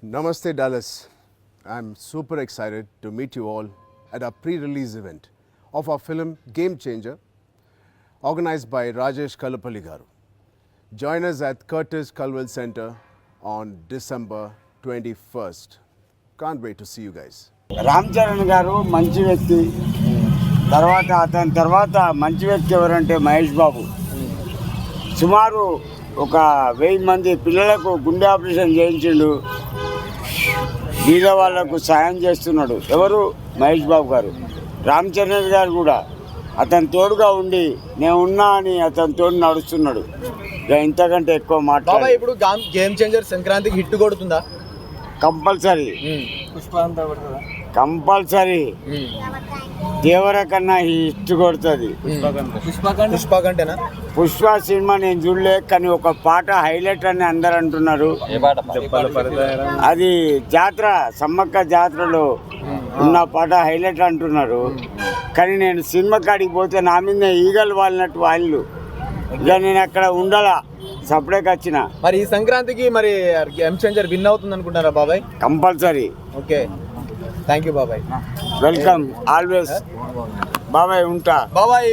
Namaste Dallas. I'm super excited to meet you all at our pre-release event of our film Game Changer, organized by Rajesh Kalapalli garu. Join us at Curtis Culwell Center on December 21st. Can't wait to see you guys. Ram Charan గారు మంచి వ్యక్తి. అతని తర్వాత మంచి వ్యక్తి ఎవరంటే మహేష్ బాబు. సుమారు ఒక 1000 మంది పిల్లలకు గుండె ఆపరేషన్ చేయించిండు. బీద వాళ్లకు సాయం చేస్తున్నాడు. ఎవరు? మహేష్ బాబు గారు. రామ్ చరణ్ గారు కూడా అతని తోడుగా ఉండి నేను ఉన్నా అని అతని తోడు నడుస్తున్నాడు. ఇక ఇంతకంటే ఎక్కువ మాట. ఇప్పుడు గేమ్ చేంజర్ సంక్రాంతికి హిట్ కొడుతుందా? కంపల్సరీ. కంపల్సరీ. దేవర కన్నా హిట్ కొడుతుంది. పుష్ప సినిమా నేను చూడలే, కానీ ఒక పాట హైలైట్ అని అందరు అంటున్నారు. అది జాతర, సమ్మక్క జాతరలో ఉన్న పాట హైలైట్ అంటున్నారు. కానీ నేను సినిమా కాడికి పోతే నా మీద ఈగలు వాలినట్టు వాళ్ళు. ఇక నేను అక్కడ ఉండాలా, సపరేట్ వచ్చిన. మరి ఈ సంక్రాంతికి మరి గేమ్ చేంజర్ విన్ అవుతుంది అనుకుంటారా బాబాయ్? కంపల్సరీ. ఓకే, థ్యాంక్ యూ బాబాయ్. వెల్కమ్ ఆల్వేస్ బాబాయ్. ఉంటా బాబాయ్.